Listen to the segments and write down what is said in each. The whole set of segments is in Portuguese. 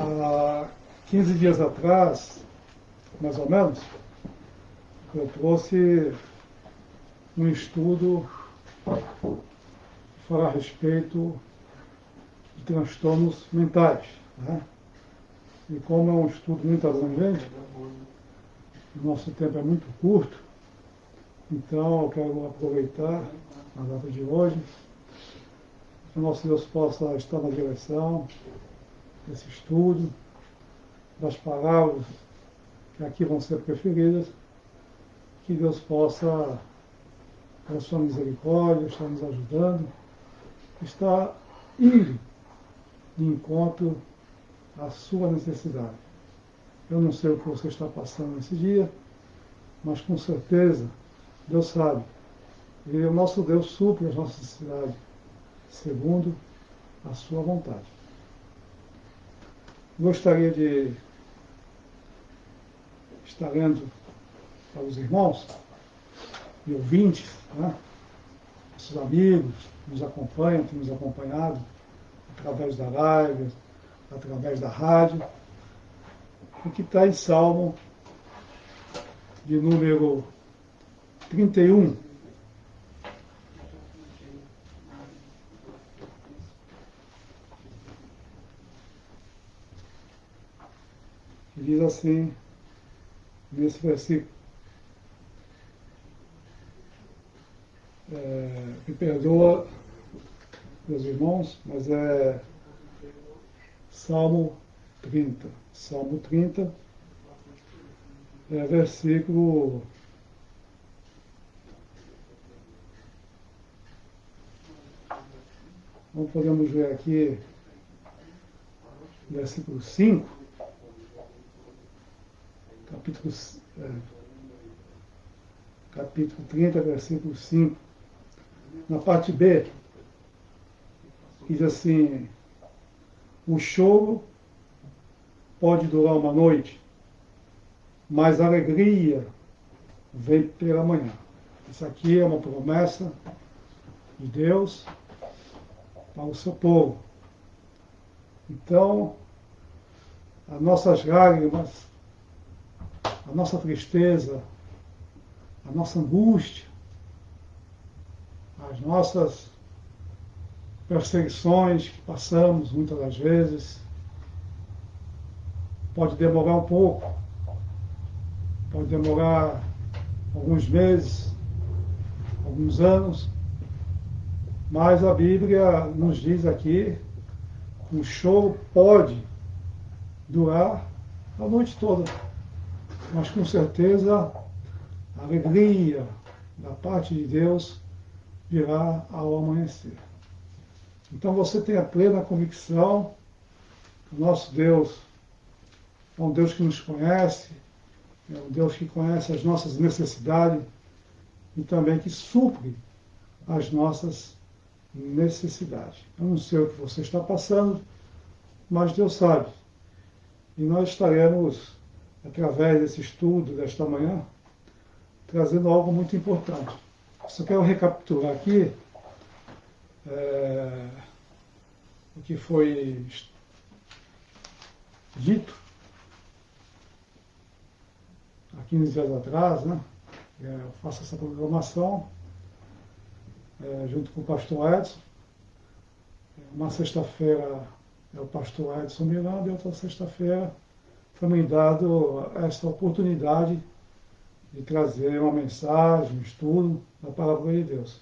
Há 15 dias atrás, mais ou menos, eu trouxe um estudo que fala a respeito de transtornos mentais, né? E como é um estudo muito abrangente, o nosso tempo é muito curto, então eu quero aproveitar a data de hoje, que o nosso Deus possa estar na direção desse estudo, das palavras que aqui vão ser preferidas, que Deus possa, com a sua misericórdia, estar nos ajudando, estar indo de encontro à sua necessidade. Eu não sei o que você está passando nesse dia, mas com certeza Deus sabe. E o nosso Deus supre as nossas necessidades segundo a sua vontade. Gostaria de estar lendo para os irmãos e ouvintes, né? Nossos amigos que nos acompanham, que nos acompanhado através da live, através da rádio, o que está em Salmo de número 31. Que diz assim, nesse versículo: me perdoa, meus irmãos, mas é Salmo 30. Salmo 30, versículo Não podemos ver aqui, versículo 5, capítulo 30, versículo 5. Na parte B, diz assim: o choro pode durar uma noite, mas a alegria vem pela manhã. Isso aqui é uma promessa de Deus para o seu povo. Então, as nossas lágrimas, a nossa tristeza, a nossa angústia, as nossas perseguições que passamos muitas das vezes, pode demorar um pouco, pode demorar alguns meses, alguns anos, mas a Bíblia nos diz aqui que o choro pode durar a noite toda, mas com certeza a alegria da parte de Deus virá ao amanhecer. Então você tem a plena convicção que o nosso Deus é um Deus que nos conhece, é um Deus que conhece as nossas necessidades e também que supre as nossas necessidades. Eu não sei o que você está passando, mas Deus sabe. E nós estaremos, através desse estudo desta manhã, trazendo algo muito importante. Só quero recapitular aqui o que foi dito há 15 dias atrás, né? Eu faço essa programação junto com o pastor Edson. Uma sexta-feira é o pastor Edson Miranda e outra sexta-feira foi me dado essa oportunidade de trazer uma mensagem, um estudo da palavra de Deus.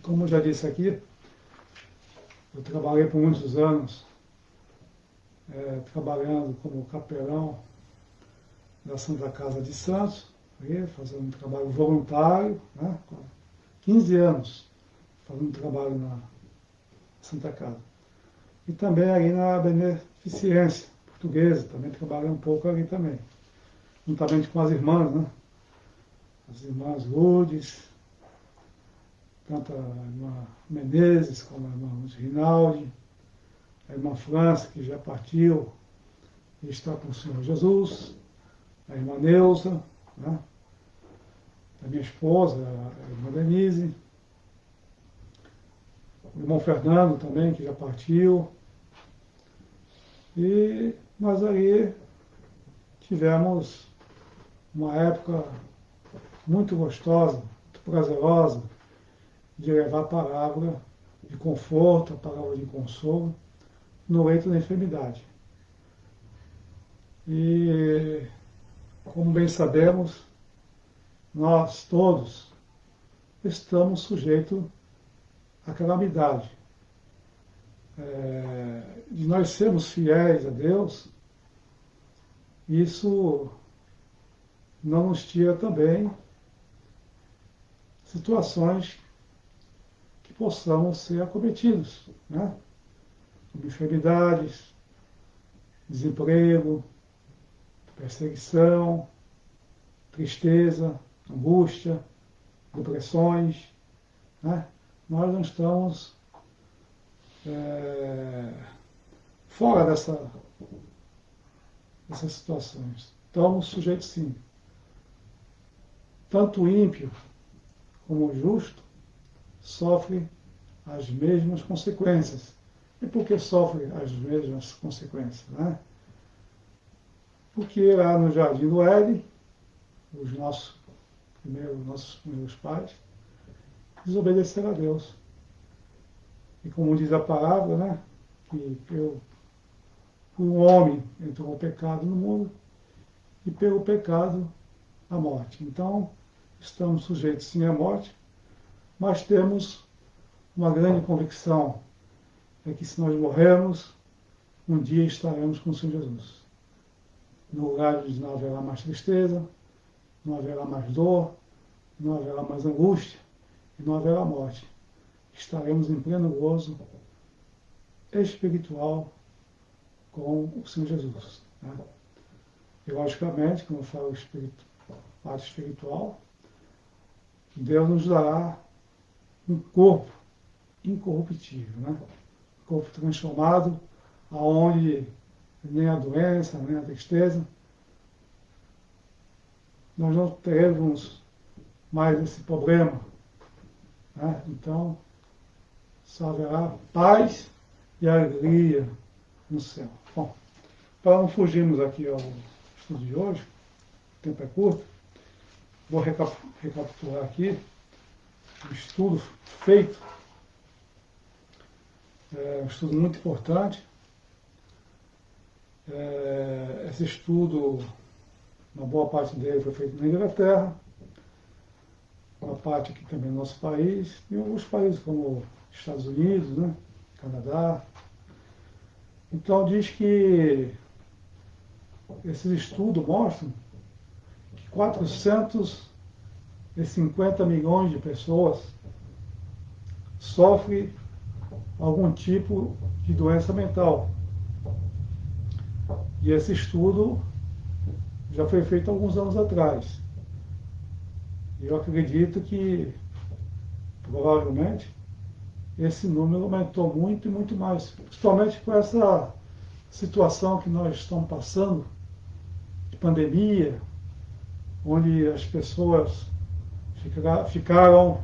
Como eu já disse aqui, eu trabalhei por muitos anos trabalhando como capelão da Santa Casa de Santos, fazendo um trabalho voluntário, né? 15 anos fazendo trabalho na Santa Casa. E também ali na Beneficência Portuguesa, também trabalhei um pouco ali também. Juntamente com as irmãs, né? As irmãs Lourdes, tanto a irmã Menezes como a irmã Rinaldi, a irmã França, que já partiu e está com o Senhor Jesus, a irmã Neuza, né? A minha esposa, a irmã Denise, o irmão Fernando também, que já partiu, E nós aí tivemos uma época muito gostosa, muito prazerosa, de levar a palavra de conforto, a palavra de consolo, no leito da enfermidade. E, como bem sabemos, nós todos estamos sujeitos à calamidade. De nós sermos fiéis a Deus, isso não nos tira também situações que possamos ser acometidos, né? Como enfermidades, desemprego, perseguição, tristeza, angústia, depressões, né? Nós não estamos fora dessas situações. Estamos sujeitos, sim. Tanto o ímpio como o justo sofre as mesmas consequências. E por que sofre as mesmas consequências, né? Porque lá no Jardim do Éden, os nossos primeiros pais desobedeceram a Deus. E como diz a palavra, né, que por um homem entrou o pecado no mundo e pelo pecado a morte. Então, estamos sujeitos sim à morte, mas temos uma grande convicção, é que se nós morrermos, um dia estaremos com o Senhor Jesus. No lugar onde não haverá mais tristeza, não haverá mais dor, não haverá mais angústia e não haverá morte. Estaremos em pleno gozo espiritual com o Senhor Jesus, né? E logicamente, como eu falo, parte espiritual, Deus nos dará um corpo incorruptível, né? Um corpo transformado, aonde nem a doença, nem a tristeza, nós não teremos mais esse problema, né? Então, só haverá paz e alegria no céu. Bom, para não fugirmos aqui ao estudo de hoje, o tempo é curto, vou recapitular aqui o estudo feito, um estudo muito importante. Esse estudo, uma boa parte dele foi feito na Inglaterra, uma parte aqui também no nosso país, e alguns países como Estados Unidos, né, Canadá. Então diz que esses estudos mostram que 450 milhões de pessoas sofrem algum tipo de doença mental. E esse estudo já foi feito alguns anos atrás. E eu acredito que, provavelmente, esse número aumentou muito e muito mais. Principalmente com essa situação que nós estamos passando, de pandemia, onde as pessoas ficaram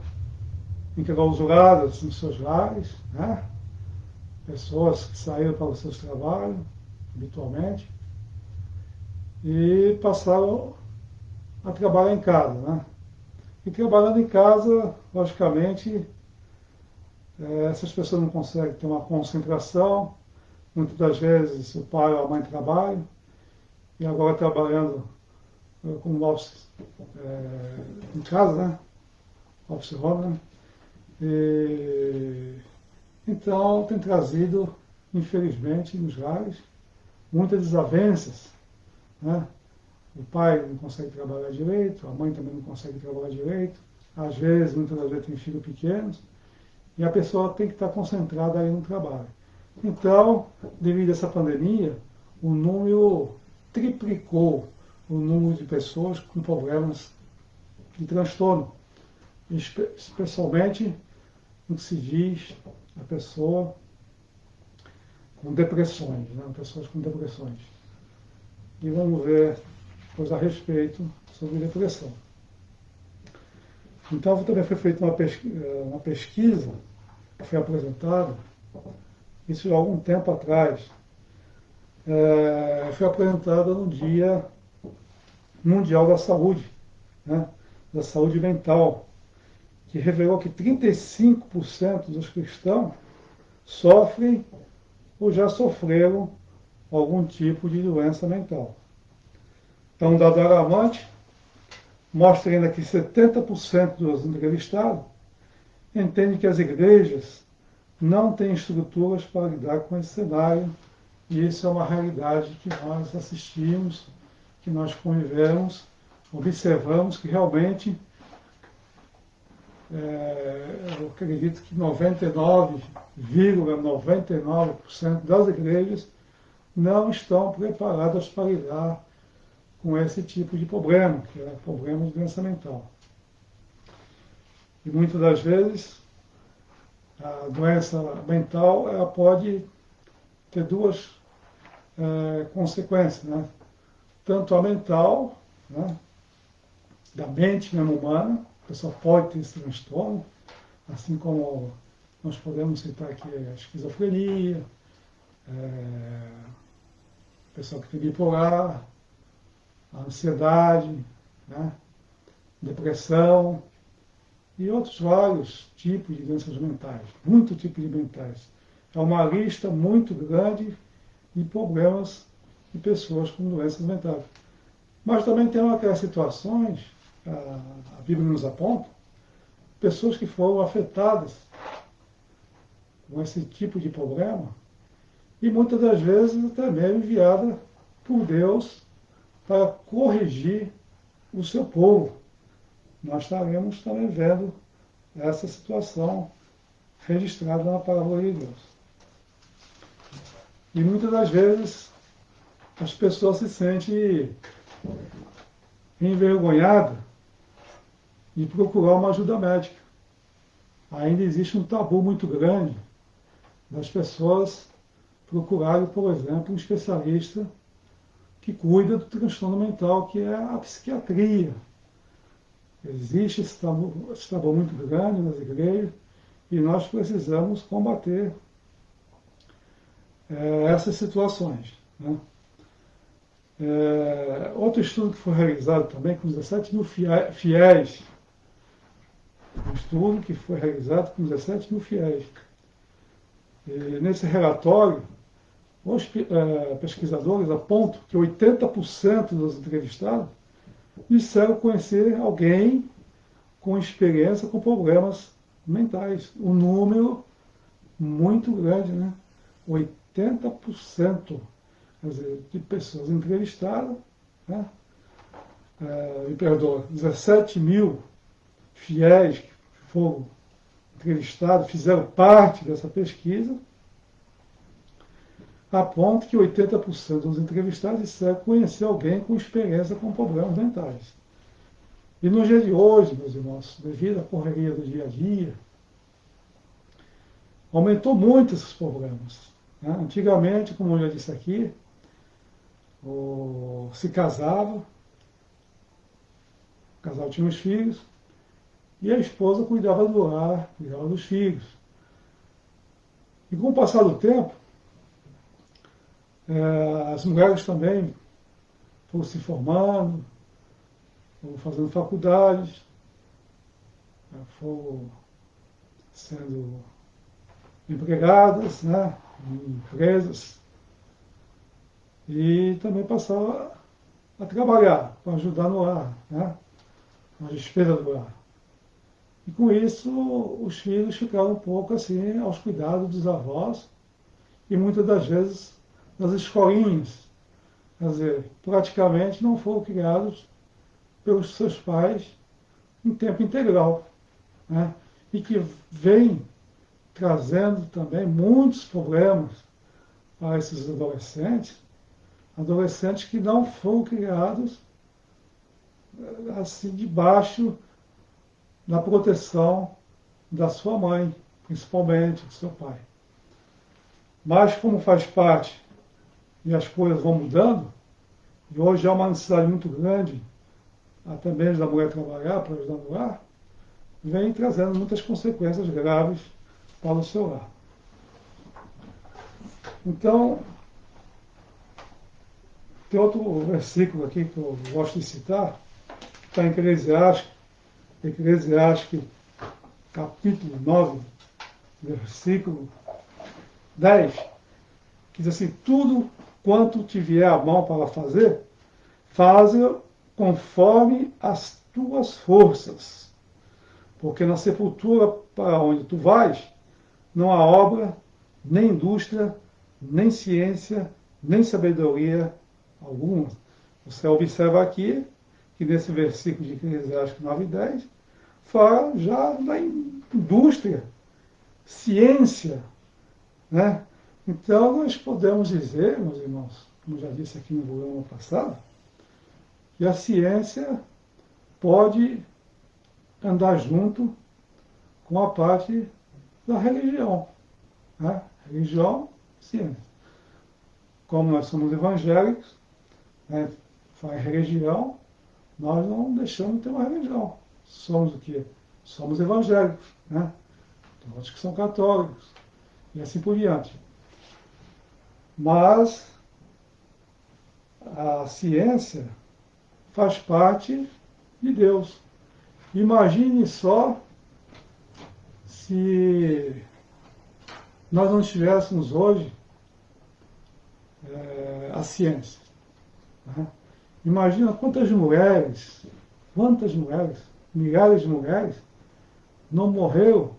enclausuradas nos seus lares, né? Pessoas que saíram para os seus trabalhos, habitualmente, e passaram a trabalhar em casa, né? E trabalhando em casa, logicamente, essas pessoas não conseguem ter uma concentração, muitas das vezes o pai ou a mãe trabalham, e agora trabalhando com office em casa, né? Office home, né? Então tem trazido, infelizmente, nos lares, muitas desavenças, né? O pai não consegue trabalhar direito, a mãe também não consegue trabalhar direito, às vezes, muitas das vezes tem filhos pequenos, e a pessoa tem que estar concentrada aí no trabalho. Então, devido a essa pandemia, o número triplicou o número de pessoas com problemas de transtorno, especialmente no que se diz a pessoa com depressões, né? Pessoas com depressões. E vamos ver depois a respeito sobre depressão. Então também foi feita uma pesquisa que foi apresentada, isso há algum tempo atrás, foi apresentada no Dia Mundial da Saúde, né, da saúde mental, que revelou que 35% dos cristãos sofrem ou já sofreram algum tipo de doença mental. Então, um dado alarmante mostra ainda que 70% dos entrevistados entendem que as igrejas não têm estruturas para lidar com esse cenário, e isso é uma realidade que nós assistimos, que nós convivemos, observamos que realmente, eu acredito que 99,99% das igrejas não estão preparadas para lidar com esse tipo de problema, que é o problema de doença mental. E muitas das vezes, a doença mental ela pode ter duas consequências, né? Tanto a mental, né, da mente mesmo humana, a pessoa pode ter esse transtorno, assim como nós podemos citar aqui a esquizofrenia, pessoa que tem bipolar, a ansiedade, né, depressão e outros vários tipos de doenças mentais, muitos tipos de mentais. É uma lista muito grande de problemas de pessoas com doenças mentais. Mas também tem aquelas situações, a Bíblia nos aponta, pessoas que foram afetadas com esse tipo de problema e muitas das vezes até mesmo enviada por Deus para corrigir o seu povo. Nós estaremos também vendo essa situação registrada na palavra de Deus. E muitas das vezes as pessoas se sentem envergonhadas de procurar uma ajuda médica. Ainda existe um tabu muito grande das pessoas procurarem, por exemplo, um especialista que cuida do transtorno mental, que é a psiquiatria. Existe esse tabu muito grande nas igrejas e nós precisamos combater essas situações, né? Outro estudo que foi realizado também com 17 mil fiéis, um estudo que foi realizado com 17 mil fiéis. E nesse relatório, os pesquisadores apontam que 80% dos entrevistados disseram conhecer alguém com experiência com problemas mentais. Um número muito grande, né? 80%, quer dizer, de pessoas entrevistadas, né? Me perdoa, 17 mil fiéis que foram entrevistados, fizeram parte dessa pesquisa, aponta que 80% dos entrevistados disseram conhecer alguém com experiência com problemas mentais. E no dia de hoje, meus irmãos, devido à correria do dia a dia, aumentou muito esses problemas, né? Antigamente, como eu já disse aqui, se casava, o casal tinha os filhos, e a esposa cuidava do lar, cuidava dos filhos. E com o passar do tempo, as mulheres também foram se formando, foram fazendo faculdades, foram sendo empregadas, né, em empresas, e também passaram a trabalhar para ajudar no lar, né, na despesa do lar. E com isso, os filhos ficaram um pouco assim aos cuidados dos avós e muitas das vezes nas escolinhas. Quer dizer, praticamente não foram criados pelos seus pais em tempo integral, né? E que vem trazendo também muitos problemas para esses adolescentes que não foram criados assim debaixo da proteção da sua mãe, principalmente do seu pai. Mas como faz parte e as coisas vão mudando, e hoje há uma necessidade muito grande, até mesmo da mulher trabalhar para ajudar no lar, vem trazendo muitas consequências graves para o seu lar. Então, Tem outro versículo aqui que eu gosto de citar, está em Eclesiastes, capítulo 9, versículo 10, que diz assim: tudo quanto te vier à mão para fazer, faze conforme as tuas forças, porque na sepultura para onde tu vais, não há obra, nem indústria, nem ciência, nem sabedoria alguma. Você observa aqui que nesse versículo de Eclesiastes 9 e 10, fala já da indústria, ciência, né? Então nós podemos dizer, meus irmãos, como já disse aqui no programa passado, que a ciência pode andar junto com a parte da religião, né? Religião, ciência. Como nós somos evangélicos, né, faz religião, nós não deixamos de ter uma religião. Somos o quê? Somos evangélicos, né? Tem outros que são católicos, e assim por diante. Mas a ciência faz parte de Deus. Imagine só se nós não tivéssemos hoje a ciência. Né? Imagina quantas mulheres, milhares de mulheres, não morreram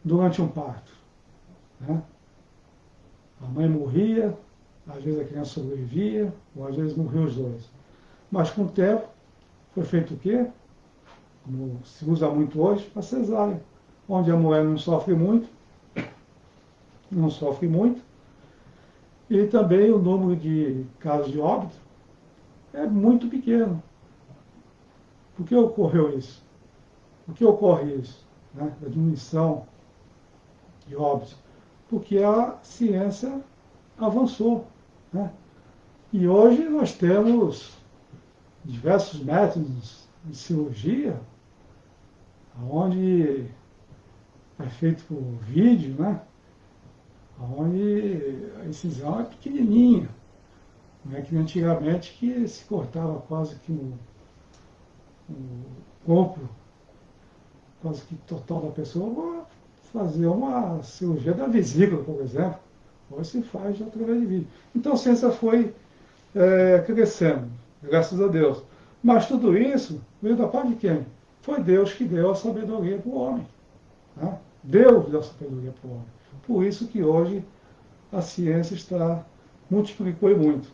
durante um parto. Né? A mãe morria, às vezes a criança sobrevivia, ou às vezes morriam os dois. Mas com o tempo, foi feito o quê? Como se usa muito hoje, a cesárea, onde a mulher não sofre muito, e também o número de casos de óbito é muito pequeno. Por que ocorreu isso? Por que ocorre isso? Né? A diminuição de óbitos? Porque a ciência avançou. Né? E hoje nós temos diversos métodos de cirurgia, onde é feito por vídeo, né? Onde a incisão é pequenininha. Não é que antigamente que se cortava quase que o corpo, quase que total da pessoa, para fazer uma cirurgia da vesícula, por exemplo. Hoje se faz através de vídeo. Então a ciência foi crescendo, graças a Deus. Mas tudo isso veio da parte de quem? Foi Deus que deu a sabedoria para o homem. Né? Deus deu a sabedoria para o homem. Por isso que hoje a ciência multiplicou muito.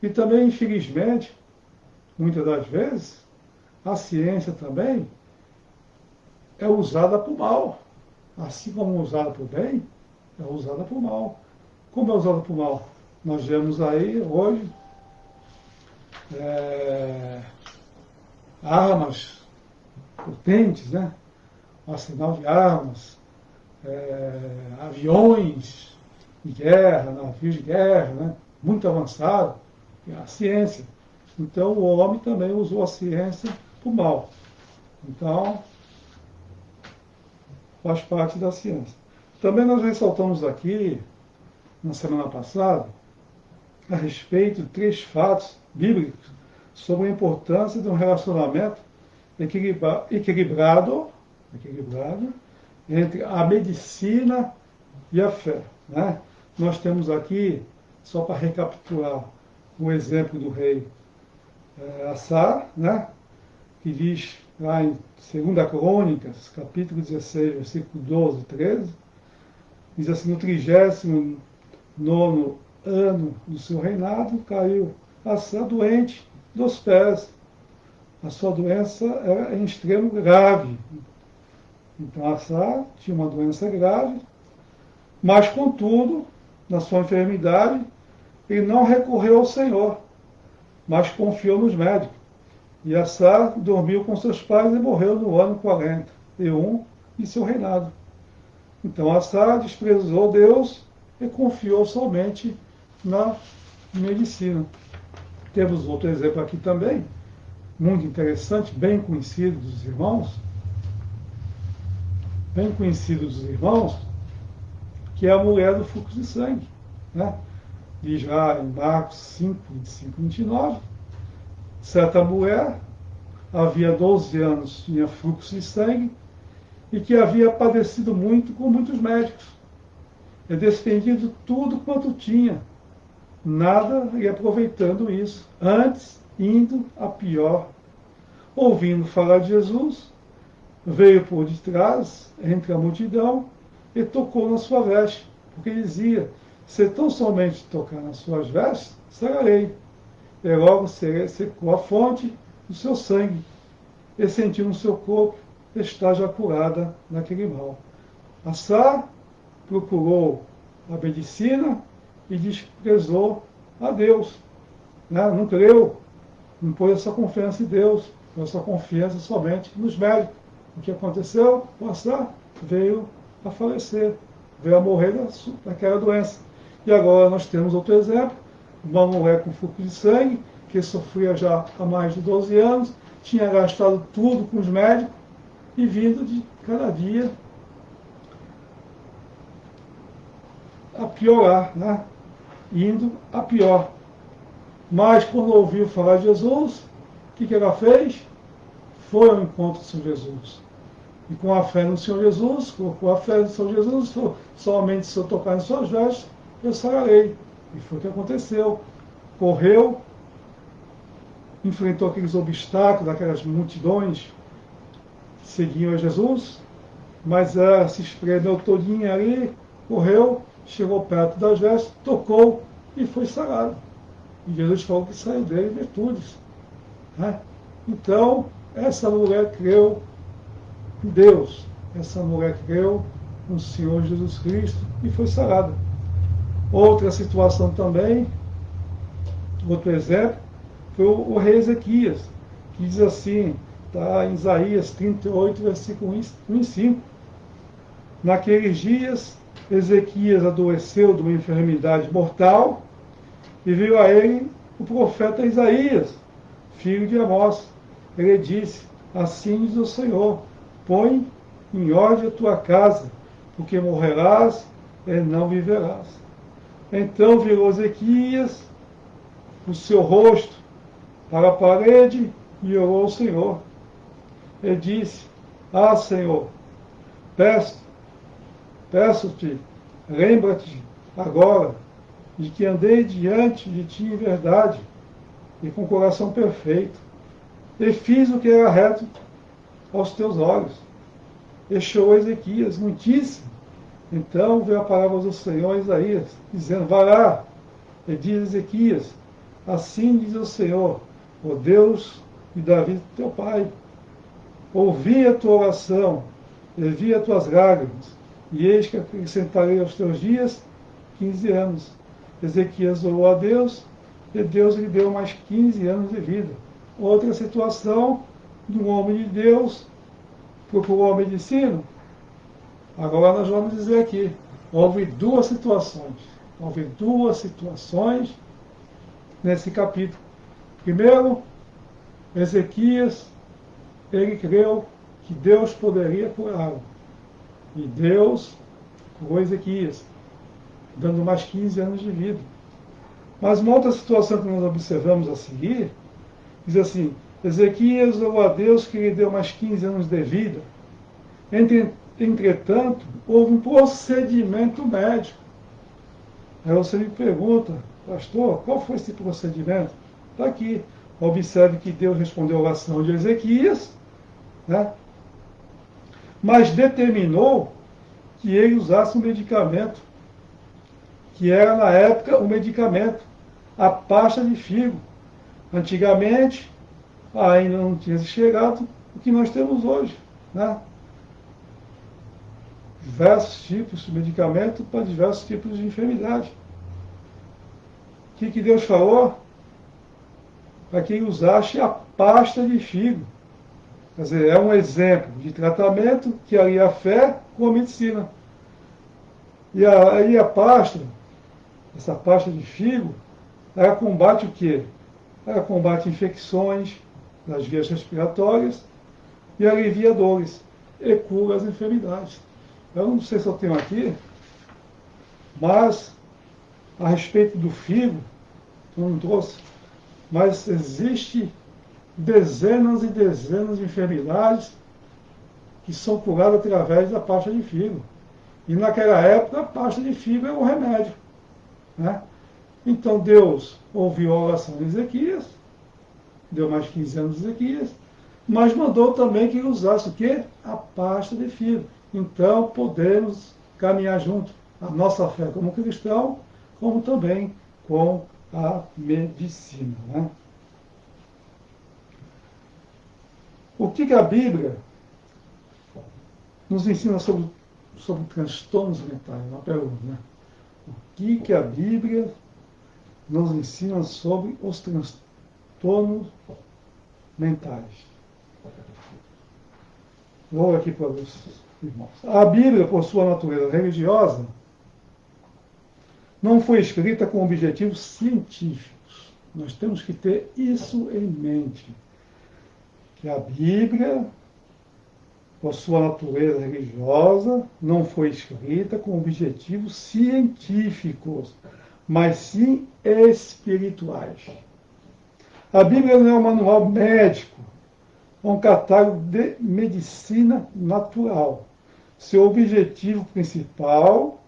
E também, infelizmente, muitas das vezes, a ciência também é usada para o mal. Assim como é usada para o bem, é usada para o mal. Como é usada para o mal? Nós vemos aí hoje armas potentes, né? Um arsenal de armas, aviões de guerra, navios de guerra, né? Muito avançado, a ciência. Então o homem também usou a ciência para o mal. Então, faz parte da ciência. Também nós ressaltamos aqui, na semana passada, a respeito de 3 fatos bíblicos sobre a importância de um relacionamento equilibrado entre a medicina e a fé. Né? Nós temos aqui, só para recapitular, o exemplo do rei Asa, né? Que diz lá em 2 Crônicas, capítulo 16, versículo 12 e 13, diz assim: no 39º ano do seu reinado, caiu Asa doente dos pés. A sua doença era em extremo grave. Então Asa tinha uma doença grave, mas contudo, na sua enfermidade, ele não recorreu ao Senhor, mas confiou nos médicos. E Asa dormiu com seus pais e morreu no ano 41 de seu reinado. Então Asa desprezou Deus e confiou somente na medicina. Temos outro exemplo aqui também, muito interessante, bem conhecido dos irmãos, que é a mulher do fluxo de sangue. Né? diz lá em Marcos 5, 25, 29, certa mulher, havia 12 anos, tinha fluxo de sangue, e que havia padecido muito com muitos médicos, e despendido tudo quanto tinha, nada e aproveitando isso, antes indo a pior. Ouvindo falar de Jesus, veio por detrás, entre a multidão, e tocou na sua veste, porque dizia, se tão somente tocar nas suas vestes, sararei. E logo secou a fonte do seu sangue, e sentiu no seu corpo estar já curada daquele mal. Assar procurou a medicina e desprezou a Deus. Né? Não creu, não pôs essa confiança em Deus, pôs essa confiança somente nos médicos. O que aconteceu? O Assar veio a falecer, veio a morrer daquela doença. E agora nós temos outro exemplo, uma mulher com fluxo de sangue, que sofria já há mais de 12 anos, tinha gastado tudo com os médicos e vindo de cada dia a piorar, né? Indo a pior. Mas quando ouviu falar de Jesus, o que ela fez? Foi ao encontro do Senhor Jesus. E com a fé no Senhor Jesus, colocou a fé no Senhor Jesus, somente se eu tocar em suas vestes, eu sararei. E foi o que aconteceu. Correu, enfrentou aqueles obstáculos, aquelas multidões que seguiam a Jesus, mas ela se espremeu todinha ali, correu, chegou perto das vestes, tocou e foi sarado. E Jesus falou que saiu dele virtudes. Né? Então, essa mulher creu em Deus. Essa mulher creu no Senhor Jesus Cristo e foi sarada. Outra situação também, outro exemplo, foi o rei Ezequias, que diz assim, está em Isaías 38, versículo 1 e 5. Naqueles dias, Ezequias adoeceu de uma enfermidade mortal e veio a ele o profeta Isaías, filho de Amós. Ele disse, assim diz o Senhor, põe em ordem a tua casa, porque morrerás e não viverás. Então virou Ezequias o seu rosto para a parede e orou ao Senhor. Ele disse, Senhor, peço-te, lembra-te agora de que andei diante de ti em verdade e com coração perfeito, e fiz o que era reto aos teus olhos. E chorou Ezequias muitíssimo. Então veio a palavra do Senhor a Isaías, dizendo, vai lá, e diz Ezequias, assim diz o Senhor, o Deus de Davi, teu pai, ouvi a tua oração, e vi as tuas lágrimas, e eis que acrescentarei aos teus dias 15 anos. Ezequias orou a Deus, e Deus lhe deu mais 15 anos de vida. Outra situação de um homem de Deus procurou a medicina. Agora nós vamos dizer aqui, houve duas situações nesse capítulo. Primeiro, Ezequias, ele creu que Deus poderia curá-lo. E Deus curou Ezequias, dando mais 15 anos de vida. Mas uma outra situação que nós observamos a seguir, diz assim, Ezequias orou a Deus que lhe deu mais 15 anos de vida. Entretanto, houve um procedimento médico. Aí você me pergunta, pastor, qual foi esse procedimento? Está aqui. Observe que Deus respondeu a oração de Ezequias, né? Mas determinou que ele usasse um medicamento, que era na época um medicamento, a pasta de figo. Antigamente, ainda não tinha chegado o que nós temos hoje, né? Diversos tipos de medicamento para diversos tipos de enfermidade. O que Deus falou? Para que ele usasse a pasta de figo. Quer dizer, é um exemplo de tratamento que alia a fé com a medicina. E aí a pasta, essa pasta de figo, ela combate o quê? Ela combate infecções nas vias respiratórias e alivia dores e cura as enfermidades. Eu não sei se eu tenho aqui, mas a respeito do figo, não trouxe, mas existe dezenas e dezenas de enfermidades que são curadas através da pasta de figo. E naquela época a pasta de figo era um remédio, né? Então Deus ouviu a oração de Ezequias, deu mais 15 anos de Ezequias, mas mandou também que ele usasse o quê? A pasta de figo. Então podemos caminhar junto a nossa fé como cristão, como também com a medicina, né? O que a Bíblia nos ensina sobre transtornos mentais? Uma pergunta, né? O que a Bíblia nos ensina sobre os transtornos mentais? Vou aqui para os irmãos. A Bíblia, por sua natureza religiosa, não foi escrita com objetivos científicos. Nós temos que ter isso em mente. Que a Bíblia, por sua natureza religiosa, não foi escrita com objetivos científicos, mas sim espirituais. A Bíblia não é um manual médico, é um catálogo de medicina natural. Seu objetivo principal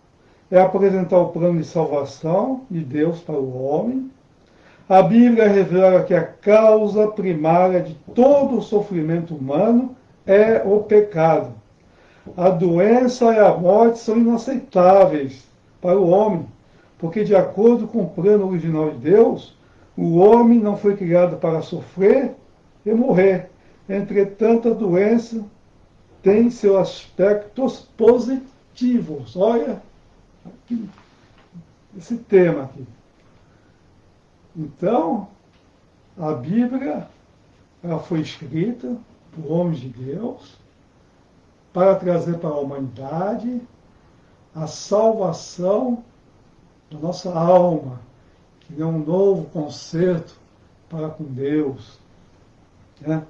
é apresentar o plano de salvação de Deus para o homem. A Bíblia revela que a causa primária de todo o sofrimento humano é o pecado. A doença e a morte são inaceitáveis para o homem, porque, de acordo com o plano original de Deus, o homem não foi criado para sofrer e morrer. Entretanto, a doença tem seus aspectos positivos. Olha aqui, esse tema aqui. Então, a Bíblia ela foi escrita por homens de Deus para trazer para a humanidade a salvação da nossa alma, que é um novo concerto para com Deus, né?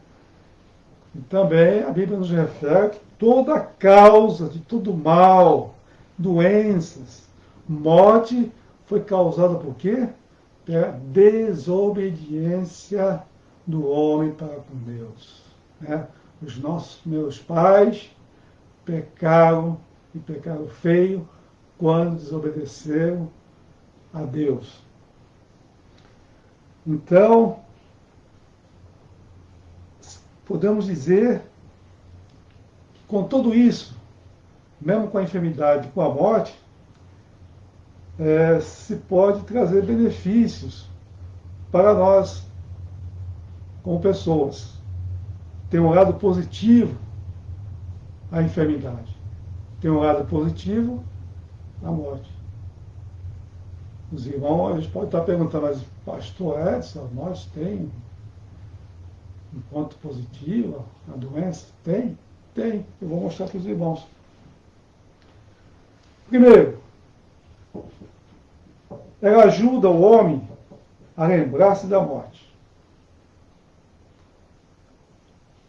E também a Bíblia nos refere que toda a causa de todo mal, doenças, morte, foi causada por quê? Pela desobediência do homem para com Deus, né? Meus pais pecaram, e pecaram feio, quando desobedeceram a Deus. Então, podemos dizer que com tudo isso, mesmo com a enfermidade, com a morte, se pode trazer benefícios para nós, como pessoas. Tem um lado positivo a enfermidade. Tem um lado positivo a morte. Os irmãos, a gente pode estar perguntando, mas pastor Edson, a morte tem um ponto positivo, a doença? Tem? Tem. Eu vou mostrar para os irmãos. Primeiro, ela ajuda o homem a lembrar-se da morte.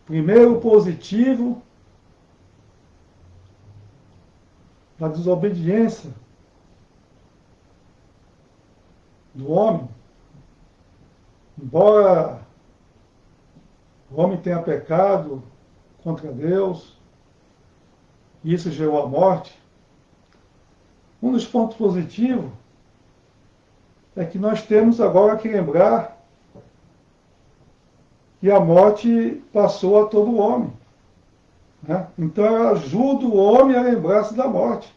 Primeiro positivo da desobediência do homem. Embora o homem tenha pecado contra Deus, e isso gerou a morte, um dos pontos positivos é que nós temos agora que lembrar que a morte passou a todo homem, né? Então ela ajuda o homem a lembrar-se da morte.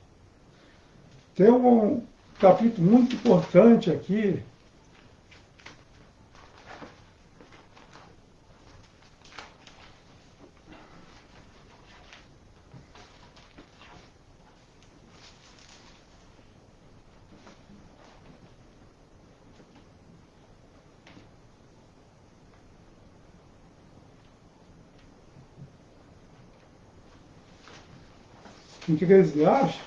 Tem um capítulo muito importante aqui, em Eclesiastes,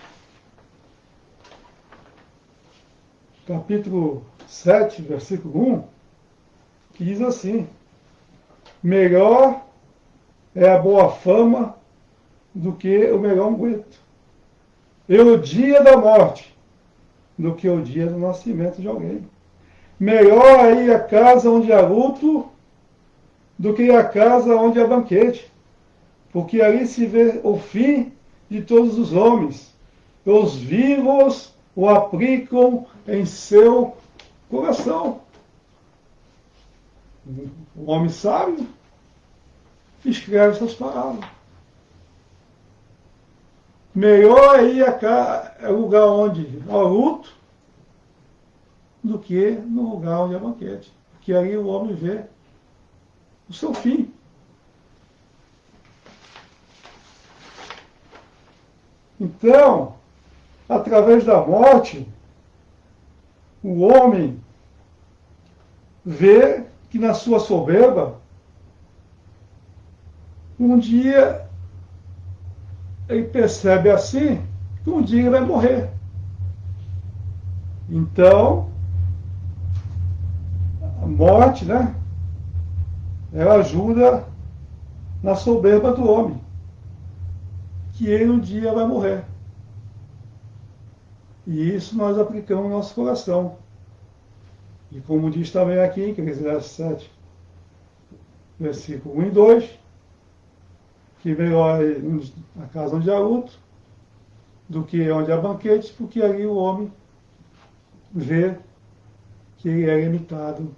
capítulo 7, versículo 1, que diz assim: melhor é a boa fama do que o melhor unguento. E o dia da morte do que o dia do nascimento de alguém. Melhor é ir à casa onde há luto do que ir à casa onde há banquete, porque ali se vê o fim de todos os homens. Os vivos o aplicam em seu coração. O homem sábio escreve essas palavras. Melhor é ir a lugar onde há luto do que no lugar onde há banquete. Porque ali o homem vê o seu fim. Então, através da morte, o homem vê que na sua soberba, um dia ele percebe assim que um dia ele vai morrer. Então, a morte, né? Ela ajuda na soberba do homem, que ele um dia vai morrer. E isso nós aplicamos no nosso coração. E como diz também aqui em Eclesiastes 7, versículo 1 e 2, que melhor é a casa onde há luto do que onde há banquete, porque ali o homem vê que ele é limitado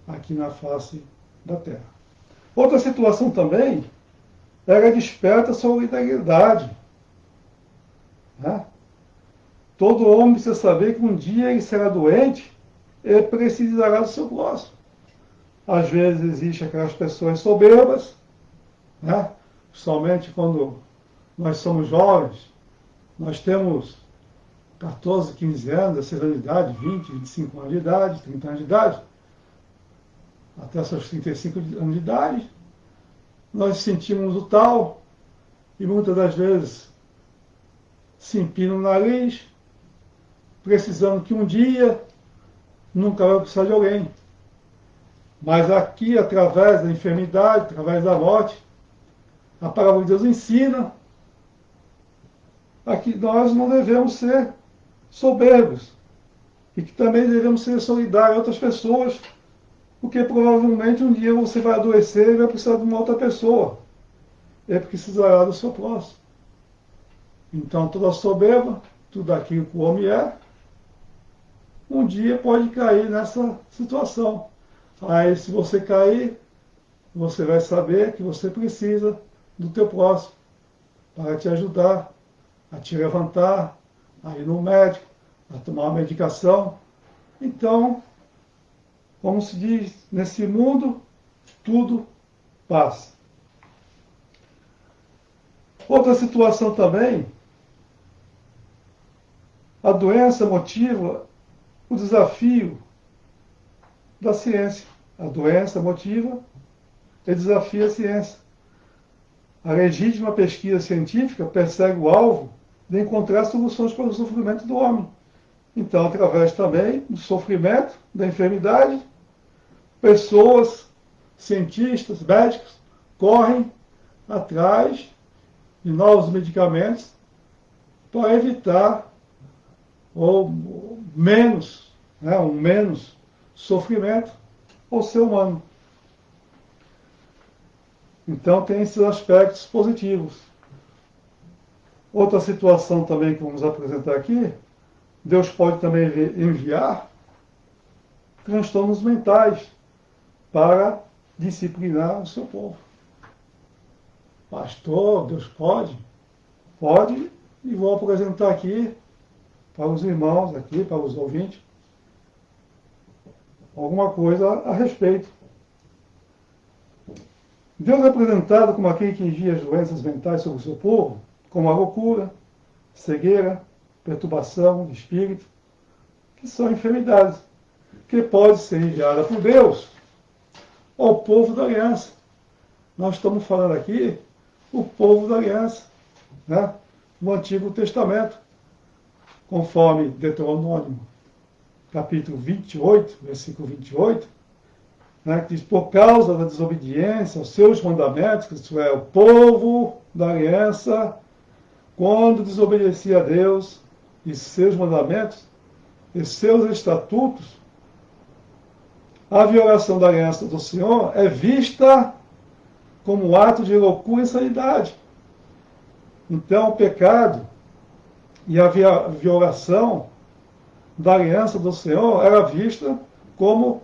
aqui na face da terra. Outra situação também, ela desperta solidariedade. Né? Todo homem precisa saber que um dia ele será doente, ele precisará do seu próximo. Às vezes existem aquelas pessoas soberbas, né? Somente quando nós somos jovens, nós temos 14, 15 anos, 16 anos de idade, 20, 25 anos de idade, 30 anos de idade, até seus 35 anos de idade, nós sentimos o tal, e muitas das vezes se empina o nariz, precisando que um dia nunca vai precisar de alguém. Mas aqui, através da enfermidade, através da morte, a palavra de Deus ensina a que nós não devemos ser soberbos e que também devemos ser solidários a outras pessoas, porque provavelmente um dia você vai adoecer e vai precisar de uma outra pessoa. Ele precisará do seu próximo. Então, toda soberba, tudo aquilo que o homem é, um dia pode cair nessa situação. Aí, se você cair, você vai saber que você precisa do teu próximo para te ajudar a te levantar, a ir no médico, a tomar uma medicação. Então, como se diz, nesse mundo, tudo passa. Outra situação também, a doença motiva o desafio da ciência. A doença motiva e desafia a ciência. A legítima pesquisa científica persegue o alvo de encontrar soluções para o sofrimento do homem. Então, através também do sofrimento, da enfermidade, pessoas, cientistas, médicos, correm atrás de novos medicamentos para evitar ou menos, um menos sofrimento ao ser humano. Então tem esses aspectos positivos. Outra situação também que vamos apresentar aqui, Deus pode também enviar transtornos mentais para disciplinar o seu povo. Pastor, Deus pode? Pode, e vou apresentar aqui para os irmãos aqui, para os ouvintes, alguma coisa a respeito. Deus é apresentado como aquele que envia as doenças mentais sobre o seu povo, como a loucura, cegueira, perturbação de espírito, que são enfermidades, que podem ser enviadas por Deus ao povo da aliança. Nós estamos falando aqui o povo da aliança, né? No Antigo Testamento, conforme Deuteronômio, capítulo 28, versículo 28, né, que diz, por causa da desobediência aos seus mandamentos, que isso é, o povo da aliança, quando desobedecia a Deus e seus mandamentos e seus estatutos, a violação da aliança do Senhor é vista como um ato de loucura e insanidade. Então, o pecado e a violação da aliança do Senhor era vista como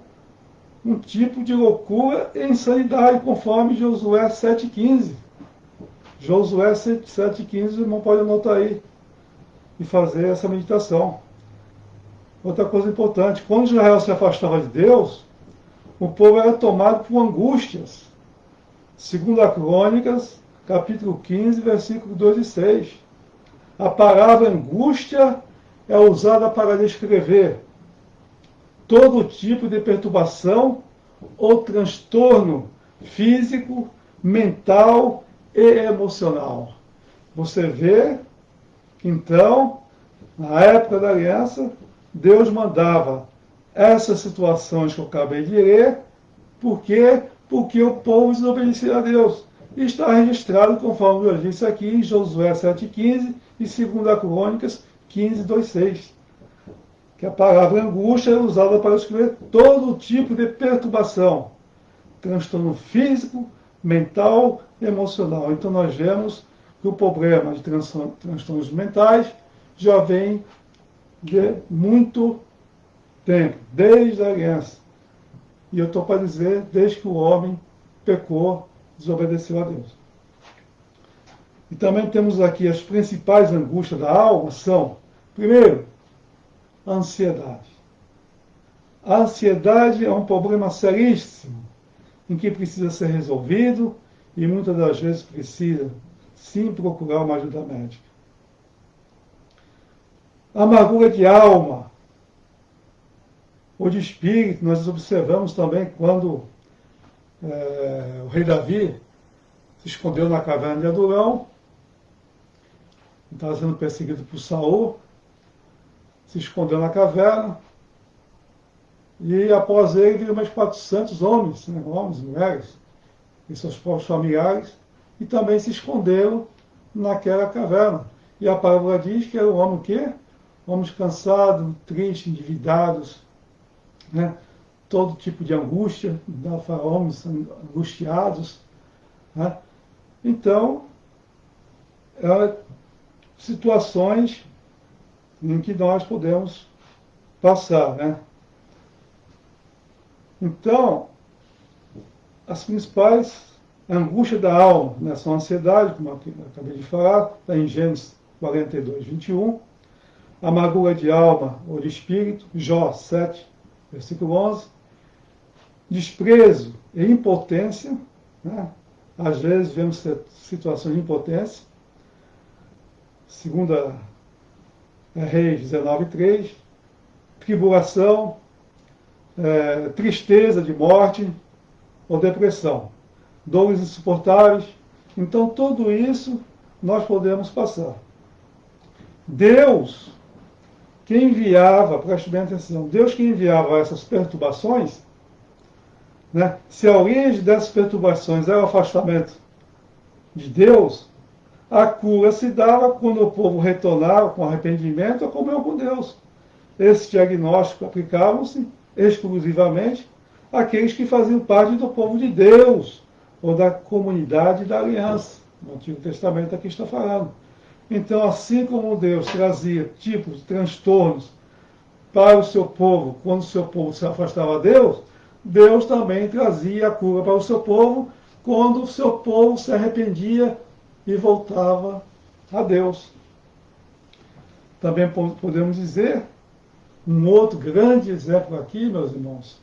um tipo de loucura e insanidade, conforme Josué 7,15. Josué 7,15, o irmão pode anotar aí e fazer essa meditação. Outra coisa importante, quando Israel se afastava de Deus, o povo era tomado por angústias. 2 Crônicas, capítulo 15, versículos 2 e 6. A palavra angústia é usada para descrever todo tipo de perturbação ou transtorno físico, mental e emocional. Você vê, então, na época da aliança, Deus mandava essas situações que eu acabei de ler. Por quê? Porque o povo desobedecia a Deus. E está registrado, conforme eu disse aqui, em Josué 7,15 e 2 Crônicas 15, 2, 6. Que a palavra angústia é usada para escrever todo tipo de perturbação, transtorno físico, mental e emocional. Então nós vemos que o problema de transtornos mentais já vem de muito tempo, desde a aliança. E eu estou para dizer, desde que o homem pecou, desobedeceu a Deus. E também temos aqui as principais angústias da alma são, primeiro, a ansiedade. A ansiedade é um problema seríssimo, em que precisa ser resolvido e muitas das vezes precisa, sim, procurar uma ajuda médica. A amargura de alma, ou de espírito, nós observamos também quando o rei Davi se escondeu na caverna de Adulão, estava sendo perseguido por Saul, se escondeu na caverna, e após ele viram mais 400 homens, homens, mulheres, e seus próprios familiares, e também se esconderam naquela caverna. E a palavra diz que era um homem o quê? Homens cansados, tristes, endividados, todo tipo de angústia, homens angustiados. Então, situações em que nós podemos passar. Então, as principais angústias da alma são a ansiedade, como eu acabei de falar, está em Gênesis 42, 21. A amargura de alma ou de espírito, Jó 7, versículo 11. Desprezo e impotência. Às vezes vemos situações de impotência. 2 Reis 19, 3. Tribulação, tristeza de morte ou depressão. Dores insuportáveis. Então, tudo isso nós podemos passar. Deus que enviava, preste bem atenção, Deus que enviava essas perturbações, se a origem dessas perturbações era o afastamento de Deus, a cura se dava quando o povo retornava com arrependimento ou comunhão com Deus. Esse diagnóstico aplicavam-se exclusivamente àqueles que faziam parte do povo de Deus, ou da comunidade da aliança. No Antigo Testamento aqui está falando. Então, assim como Deus trazia tipos de transtornos para o seu povo, quando o seu povo se afastava de Deus, Deus também trazia a cura para o seu povo, quando o seu povo se arrependia e voltava a Deus. Também podemos dizer, um outro grande exemplo aqui, meus irmãos,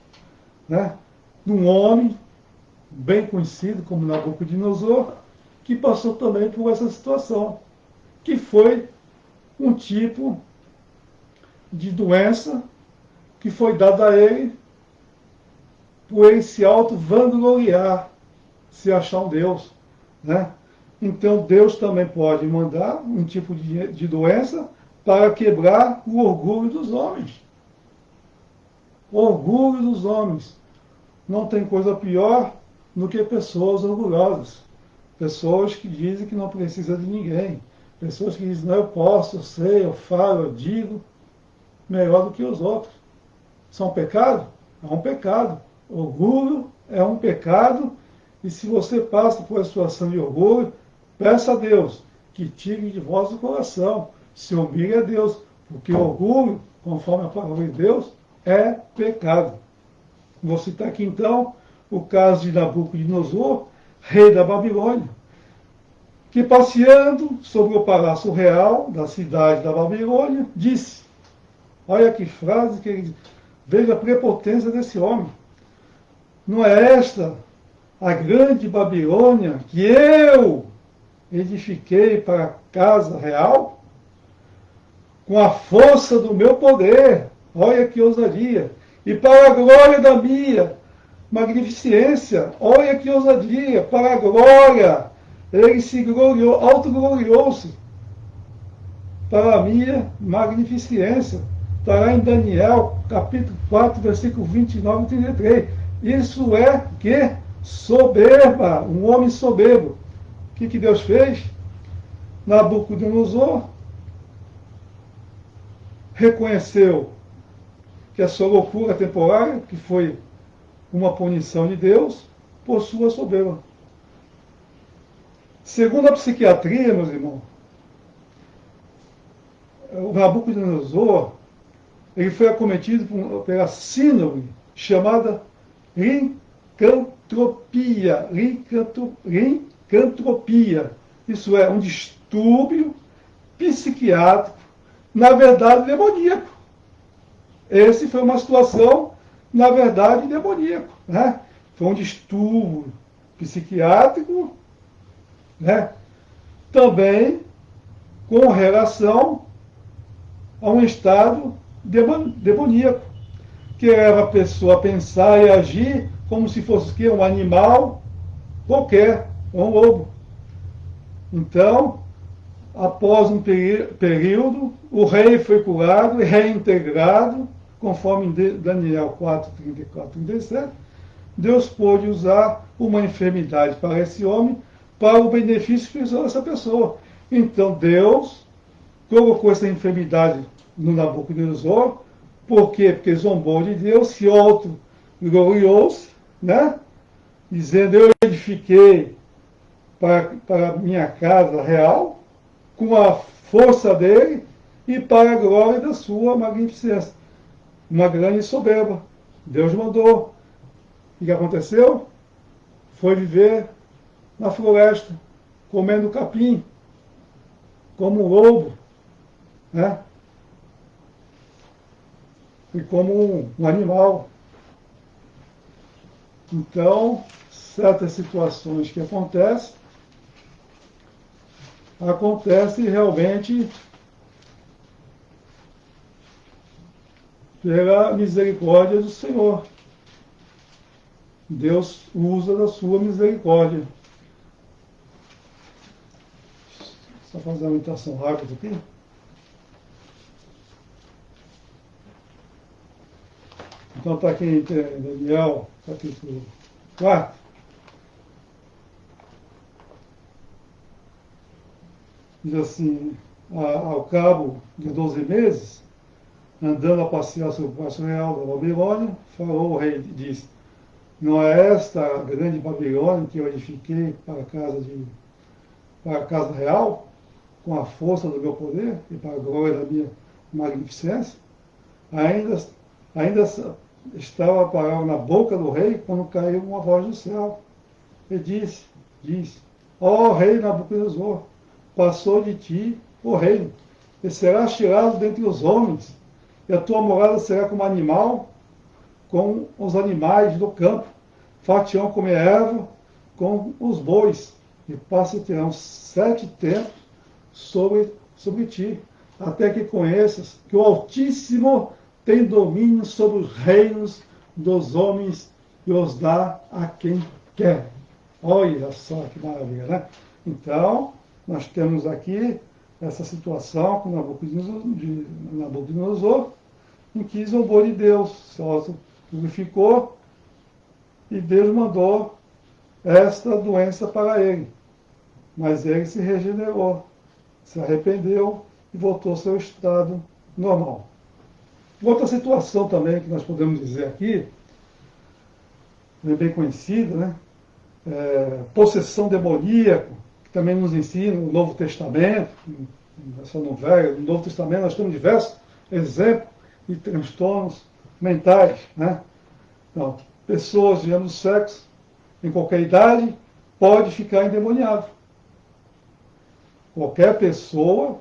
de um homem bem conhecido como Nabucodonosor, que passou também por essa situação, que foi um tipo de doença que foi dada a ele por ele se auto-vangloriar, se achar um Deus. Então Deus também pode mandar um tipo de doença para quebrar o orgulho dos homens. O orgulho dos homens. Não tem coisa pior do que pessoas orgulhosas. Pessoas que dizem que não precisa de ninguém. Pessoas que dizem, não, eu posso, eu sei, eu falo, eu digo, melhor do que os outros. São pecado? É um pecado. Orgulho é um pecado, e se você passa por uma situação de orgulho, peça a Deus que tire de vós o coração, se humilhe a Deus, porque orgulho, conforme a palavra de Deus, é pecado. Vou citar aqui então o caso de Nabucodonosor, rei da Babilônia, que passeando sobre o palácio real da cidade da Babilônia, disse, olha que frase que ele diz, veja a prepotência desse homem. Não é esta a grande Babilônia que eu edifiquei para a casa real? Com a força do meu poder, olha que ousadia, e para a glória da minha magnificência, olha que ousadia, para a glória, ele se gloriou, autogloriou-se, para a minha magnificência. Está lá em Daniel, capítulo 4, versículo 29 e 33. Isso é que? Soberba, um homem soberbo. O que Deus fez? Nabucodonosor reconheceu que a sua loucura temporária, que foi uma punição de Deus, por sua soberba. Segundo a psiquiatria, meus irmãos, o Nabucodonosor ele foi acometido pela síndrome chamada licantropia. Licantropia. Isso é um distúrbio psiquiátrico, na verdade demoníaco. Essa foi uma situação, na verdade, demoníaco. Né? Foi um distúrbio psiquiátrico, né? Também com relação a um estado demoníaco, que leva a pessoa a pensar e agir como se fosse um animal qualquer, um lobo. Então, após um período, o rei foi curado e reintegrado, conforme Daniel 4, 34, 37, Deus pôde usar uma enfermidade para esse homem, para o benefício pessoal dessa pessoa. Então Deus colocou essa enfermidade no Nabucodonosor. Por quê? Porque zombou de Deus, se auto-gloriou-se, né? Dizendo, eu edifiquei para minha casa real, com a força dele e para a glória da sua magnificência. Uma grande soberba. Deus mandou. O que aconteceu? Foi viver na floresta, comendo capim, como um lobo, né? E como um animal. Então, certas situações que acontecem realmente pela misericórdia do Senhor. Deus usa da sua misericórdia. Só fazer uma imitação rápida aqui. Então está aqui em Daniel, capítulo 4. Diz assim, ao cabo de 12 meses, andando a passear sobre o palácio real da Babilônia, falou o rei e disse, não é esta a grande Babilônia que eu edifiquei para a casa real, com a força do meu poder e para a glória da minha magnificência? Ainda estava a palavra na boca do rei quando caiu uma voz do céu. E disse, ó rei Nabucodonosor, passou de ti o reino, e serás tirado dentre os homens, e a tua morada será como animal, com os animais do campo, fatião como erva, com os bois, e terão 7 tempos sobre ti, até que conheças que o Altíssimo tem domínio sobre os reinos dos homens e os dá a quem quer. Olha só que maravilha, né? Então, nós temos aqui essa situação com Nabucodonosor, em que zombou de Deus, se auto-glorificou, e Deus mandou esta doença para ele. Mas ele se regenerou. se arrependeu e voltou ao seu estado normal. Outra situação também que nós podemos dizer aqui, bem conhecida, né? Possessão demoníaca, que também nos ensina o Novo Testamento, essa no Velho, no Novo Testamento nós temos diversos exemplos de transtornos mentais, né? Então, pessoas de ambos sexos, em qualquer idade, pode ficar endemoniado. Qualquer pessoa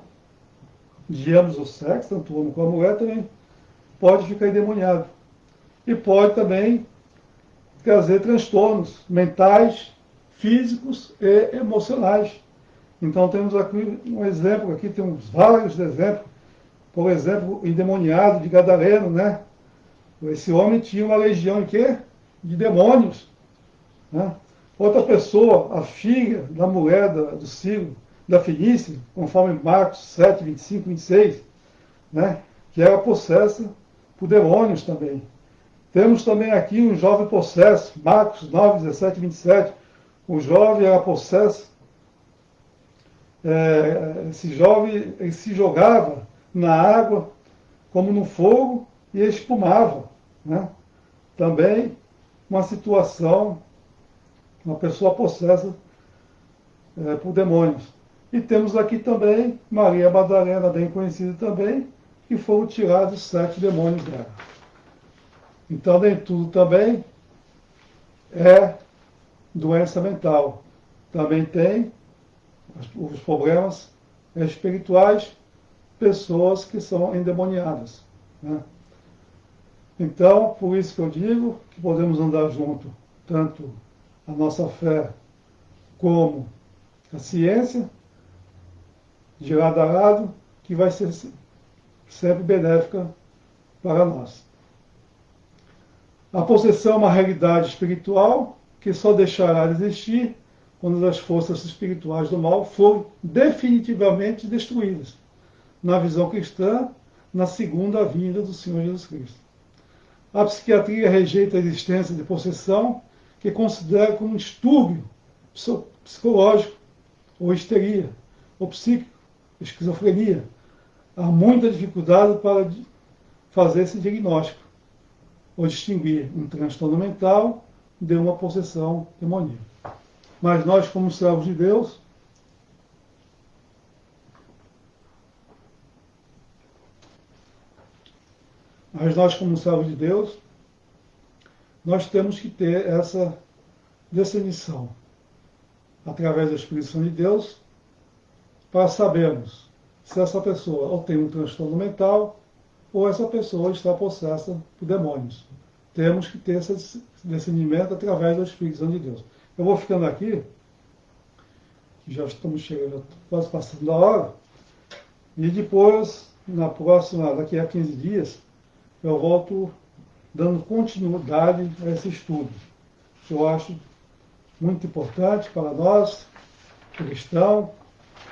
de ambos os sexos, tanto homem como mulher, também pode ficar endemoniado. E pode também trazer transtornos mentais, físicos e emocionais. Então temos aqui um exemplo, aqui temos vários exemplos. Por exemplo, o endemoniado de Gadareno, né? Esse homem tinha uma legião de quê? De demônios. Né? Outra pessoa, a filha da mulher do Ciro, da Fenícia, conforme Marcos 7, 25, 26, né? Que era possessa por demônios também. Temos também aqui um jovem possesso, Marcos 9, 17, 27. O jovem era possesso. Esse jovem ele se jogava na água como no fogo e espumava. Né? Também uma situação, uma pessoa possessa por demônios. E temos aqui também Maria Madalena, bem conhecida também, que foram tirados 7 demônios dela. Então, nem tudo também é doença mental. Também tem os problemas espirituais, pessoas que são endemoniadas. Né? Então, por isso que eu digo que podemos andar junto, tanto a nossa fé como a ciência, de lado a lado, que vai ser sempre benéfica para nós. A possessão é uma realidade espiritual que só deixará de existir quando as forças espirituais do mal forem definitivamente destruídas, na visão cristã, na segunda vinda do Senhor Jesus Cristo. A psiquiatria rejeita a existência de possessão, que considera como um distúrbio psicológico, ou histeria, ou psíquico, esquizofrenia. Há muita dificuldade para fazer esse diagnóstico, ou distinguir um transtorno mental de uma possessão demoníaca. Mas nós, como servos de Deus, nós temos que ter essa definição, através da Espírito Santo de Deus, para sabermos se essa pessoa ou tem um transtorno mental ou essa pessoa está possessa por demônios. Temos que ter esse discernimento através do Espírito Santo de Deus. Eu vou ficando aqui, já estamos chegando, quase passando da hora, e depois, daqui a 15 dias, eu volto dando continuidade a esse estudo, que eu acho muito importante para nós, cristãos,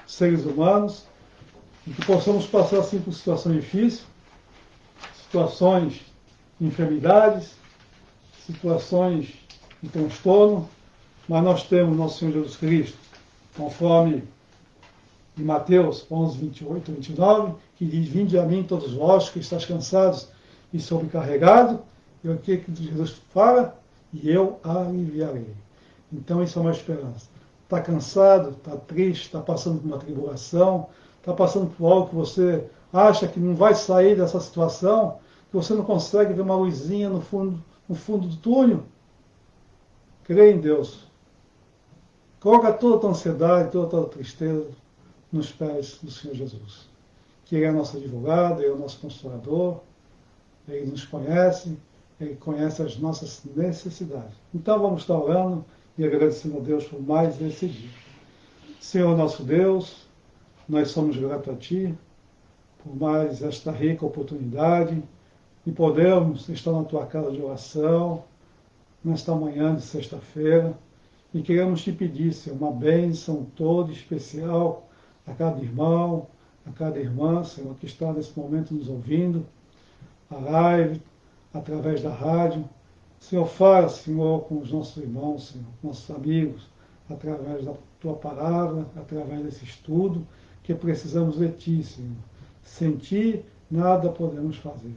seres humanos, e que possamos passar assim por situações difíceis, situações de enfermidades, situações de transtorno, mas nós temos nosso Senhor Jesus Cristo, conforme em Mateus 11, 28 e 29, que diz: vinde a mim todos vós que estáis cansados e sobrecarregados, e o que Jesus fala? E eu aliviarei. Então isso é uma esperança. Está cansado, está triste, está passando por uma tribulação, está passando por algo que você acha que não vai sair dessa situação, que você não consegue ver uma luzinha no fundo do túnel? Crê em Deus. Coloca toda a tua ansiedade, toda a tua tristeza nos pés do Senhor Jesus. Que Ele é nosso advogado, Ele é o nosso consolador, Ele nos conhece, Ele conhece as nossas necessidades. Então vamos estar orando e agradecendo a Deus por mais esse dia. Senhor nosso Deus, nós somos gratos a Ti por mais esta rica oportunidade e podermos estar na Tua casa de oração nesta manhã de sexta-feira e queremos Te pedir, Senhor, uma bênção toda especial a cada irmão, a cada irmã, Senhor, que está nesse momento nos ouvindo, a live, através da rádio. Senhor, fala, Senhor, com os nossos irmãos, Senhor, nossos amigos, através da Tua palavra, através desse estudo, que precisamos de Ti, Senhor. Sem Ti, nada podemos fazer.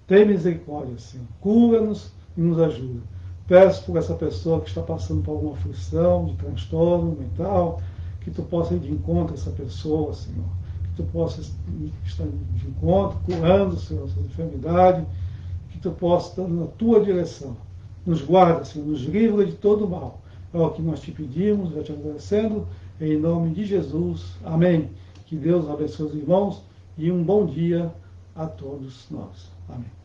Tem misericórdia, Senhor. Cura-nos e nos ajuda. Peço por essa pessoa que está passando por alguma aflição, de transtorno mental, que Tu possa ir de encontro a essa pessoa, Senhor. Que Tu possa estar de encontro, curando, Senhor, essa enfermidade. Que Tu possa estar na Tua direção. Nos guarda, Senhor, nos livra de todo mal. É o que nós te pedimos, já te agradecendo, em nome de Jesus. Amém. Que Deus abençoe os irmãos e um bom dia a todos nós. Amém.